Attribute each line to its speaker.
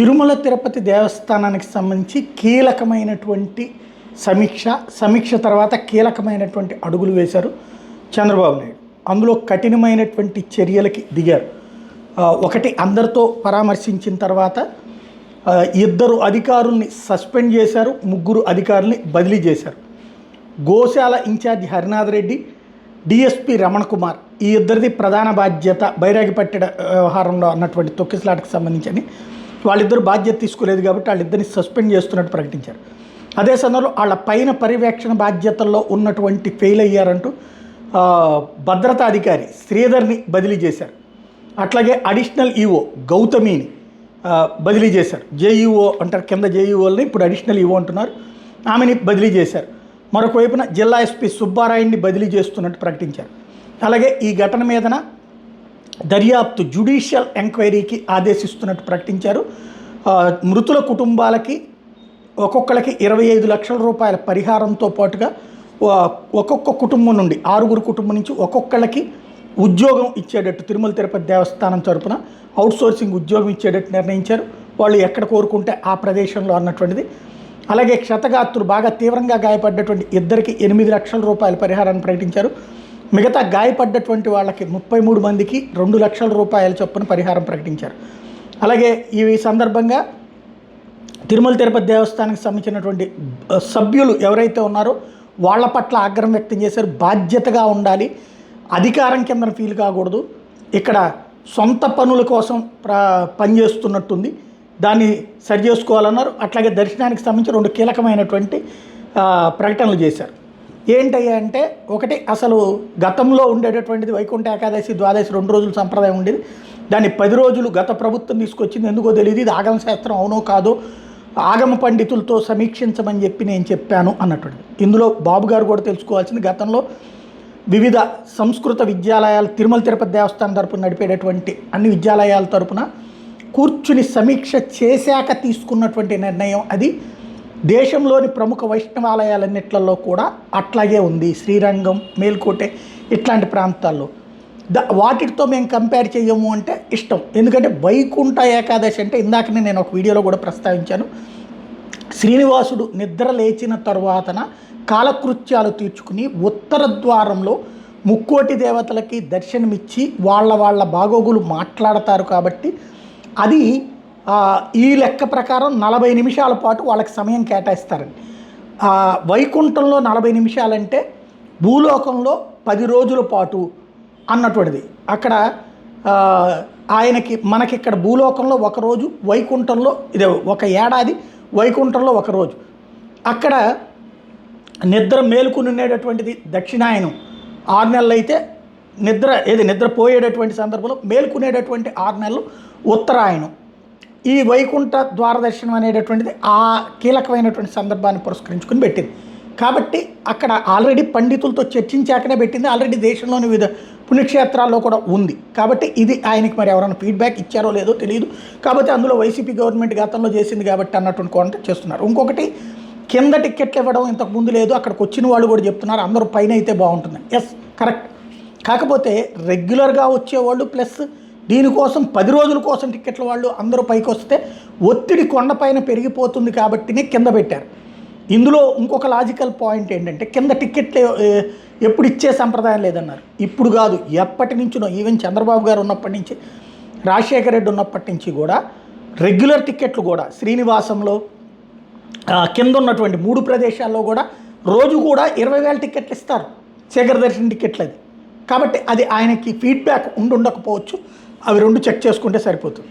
Speaker 1: తిరుమల తిరుపతి దేవస్థానానికి సంబంధించి కీలకమైనటువంటి సమీక్ష తర్వాత కీలకమైనటువంటి అడుగులు వేశారు చంద్రబాబు నాయుడు. అందులో కఠినమైనటువంటి చర్యలకి దిగారు. ఒకటి, అందరితో పరామర్శించిన తర్వాత ఇద్దరు అధికారుల్ని సస్పెండ్ చేశారు, ముగ్గురు అధికారుల్ని బదిలీ చేశారు. గోశాల ఇన్ఛార్జి హరినాథ్ రెడ్డి, డిఎస్పి రమణ కుమార్, ఈ ఇద్దరిది ప్రధాన బాధ్యత బైరాగి పట్టెడ వ్యవహారంలో అన్నటువంటి తొక్కిసలాటకు సంబంధించి వాళ్ళిద్దరు బాధ్యత తీసుకోలేదు కాబట్టి వాళ్ళిద్దరిని సస్పెండ్ చేస్తున్నట్టు ప్రకటించారు. అదే సమయంలో వాళ్ళ పైన పర్యవేక్షణ బాధ్యతల్లో ఉన్నటువంటి ఫెయిల్ అయ్యారంటూ భద్రతా అధికారి శ్రీధర్ని బదిలీ చేశారు. అట్లాగే అడిషనల్ ఈఓ గౌతమిని బదిలీ చేశారు. జేఈఓ అంటారు, కింద జేఈఓల్ని ఇప్పుడు అడిషనల్ ఈఓ అంటున్నారు, ఆమెని బదిలీ చేశారు. మరొక వైపున జిల్లా ఎస్పీ సుబ్బారాయుడిని బదిలీ చేస్తున్నట్టు ప్రకటించారు. అలాగే ఈ ఘటన మీదన దర్యాప్తు జ్యుడిషియల్ ఎంక్వైరీకి ఆదేశిస్తున్నట్టు ప్రకటించారు. మృతుల కుటుంబాలకి ఒక్కొక్కరికి 25 లక్షల రూపాయల పరిహారంతో పాటుగా ఒక్కొక్క కుటుంబం నుండి 6 కుటుంబం నుంచి ఒక్కొక్కళ్ళకి ఉద్యోగం ఇచ్చేటట్టు తిరుమల తిరుపతి దేవస్థానం తరపున అవుట్సోర్సింగ్ ఉద్యోగం ఇచ్చేటట్టు నిర్ణయించారు. వాళ్ళు ఎక్కడ కోరుకుంటే ఆ ప్రదేశంలో అన్నటువంటిది. అలాగే క్షతగాత్రులు బాగా తీవ్రంగా గాయపడ్డటువంటి ఇద్దరికి 8 లక్షల రూపాయల పరిహారాన్ని ప్రకటించారు. మిగతా గాయపడ్డటువంటి వాళ్ళకి 33 మందికి 2 లక్షల రూపాయల చొప్పున పరిహారం ప్రకటించారు. అలాగే ఈ సందర్భంగా తిరుమల తిరుపతి దేవస్థానానికి సంబంధించినటువంటి సభ్యులు ఎవరైతే ఉన్నారో వాళ్ళ పట్ల ఆగ్రహం వ్యక్తం చేశారు. బాధ్యతగా ఉండాలి, అధికారం కింద ఫీల్ కాకూడదు, ఇక్కడ సొంత పనుల కోసం పనిచేస్తున్నట్టుంది, దాన్ని సరి చేసుకోవాలన్నారు. అట్లాగే దర్శనానికి సంబంధించి 2 కీలకమైనటువంటి ప్రకటనలు చేశారు. ఏంటయ్యా అంటే, ఒకటి, అసలు గతంలో ఉండేటటువంటిది వైకుంఠ ఏకాదశి ద్వాదశి 2 రోజులు సంప్రదాయం ఉండేది, దాన్ని 10 రోజులు గత ప్రభుత్వం తీసుకొచ్చింది. ఎందుకో తెలియదు, ఇది ఆగమ శాస్త్రం అవునో కాదో ఆగమ పండితులతో సమీక్షించమని చెప్పి నేను చెప్పాను అన్నటువంటిది. ఇందులో బాబు గారు కూడా తెలుసుకోవాల్సింది, గతంలో వివిధ సంస్కృత విద్యాలయాలు తిరుమల తిరుపతి దేవస్థానం తరపున నడిపేటటువంటి అన్ని విద్యాలయాల తరపున కూర్చుని సమీక్ష చేశాక తీసుకున్నటువంటి నిర్ణయం అది. దేశంలోని ప్రముఖ వైష్ణవాలయాలన్నిట్లలో కూడా అట్లాగే ఉంది. శ్రీరంగం, మేల్కోటే ఇట్లాంటి ప్రాంతాల్లో వాటితో మేము కంపేర్ చేయము అంటే ఇష్టం. ఎందుకంటే వైకుంఠ ఏకాదశి అంటే ఇందాకనే నేను ఒక వీడియోలో కూడా ప్రస్తావించాను, శ్రీనివాసుడు నిద్ర లేచిన తరువాతన కాలకృత్యాలు తీర్చుకుని ఉత్తర ద్వారంలో ముక్కోటి దేవతలకి దర్శనమిచ్చి వాళ్ళ బాగోగులు మాట్లాడతారు. కాబట్టి అది ఈ లెక్క ప్రకారం 40 నిమిషాల పాటు వాళ్ళకి సమయం కేటాయిస్తారండి. వైకుంఠంలో 40 నిమిషాలంటే భూలోకంలో 10 రోజుల పాటు అన్నటువంటిది. అక్కడ ఆయనకి మనకిక్కడ భూలోకంలో 1 రోజు, వైకుంఠంలో ఇదే 1 ఏడాది, వైకుంఠంలో 1 రోజు. అక్కడ నిద్ర మేలుకునేటటువంటిది దక్షిణాయనం 6 నెలలు అయితే, నిద్రపోయేటటువంటి సందర్భంలో మేల్కునేటటువంటి 6 నెలలు ఉత్తరాయణం. ఈ వైకుంఠ ద్వారదర్శనం అనేటటువంటిది ఆ కీలకమైనటువంటి సందర్భాన్ని పురస్కరించుకుని పెట్టింది. కాబట్టి అక్కడ ఆల్రెడీ పండితులతో చర్చించాకనే పెట్టింది. ఆల్రెడీ దేశంలోని వివిధ పుణ్యక్షేత్రాల్లో కూడా ఉంది. కాబట్టి ఇది ఆయనకి మరి ఎవరైనా ఫీడ్బ్యాక్ ఇచ్చారో లేదో తెలియదు. కాబట్టి అందులో వైసీపీ గవర్నమెంట్ గతంలో చేసింది కాబట్టి అన్నటువంటి కాంటాక్ట్ చేస్తున్నారు. ఇంకొకటి, కింద టిక్కెట్లు ఇవ్వడం ఇంతకు ముందు లేదు, అక్కడికి వచ్చిన వాళ్ళు కూడా చెప్తున్నారు అందరూ పైన అయితే బాగుంటుంది. Yes, correct. కాకపోతే రెగ్యులర్గా వచ్చేవాళ్ళు ప్లస్ దీనికోసం 10 రోజుల కోసం టిక్కెట్ల వాళ్ళు అందరూ పైకి వస్తే ఒత్తిడి కొండపైన పెరిగిపోతుంది కాబట్టినే కింద పెట్టారు. ఇందులో ఇంకొక లాజికల్ పాయింట్ ఏంటంటే, కింద టిక్కెట్లు ఎప్పుడు ఇచ్చే సంప్రదాయం లేదన్నారు. ఇప్పుడు కాదు, ఎప్పటి నుంచినో, ఈవెన్ చంద్రబాబు గారు ఉన్నప్పటి నుంచి, రాజశేఖర రెడ్డి ఉన్నప్పటి నుంచి కూడా రెగ్యులర్ టిక్కెట్లు కూడా శ్రీనివాసంలో కింద ఉన్నటువంటి 3 ప్రదేశాల్లో కూడా రోజు కూడా 20,000 టిక్కెట్లు ఇస్తారు, శేఖర దర్శన టిక్కెట్లు. అది కాబట్టి అది ఆయనకి ఫీడ్బ్యాక్ ఉండకపోవచ్చు. అవి 2 చెక్ చేసుకుంటే సరిపోతుంది.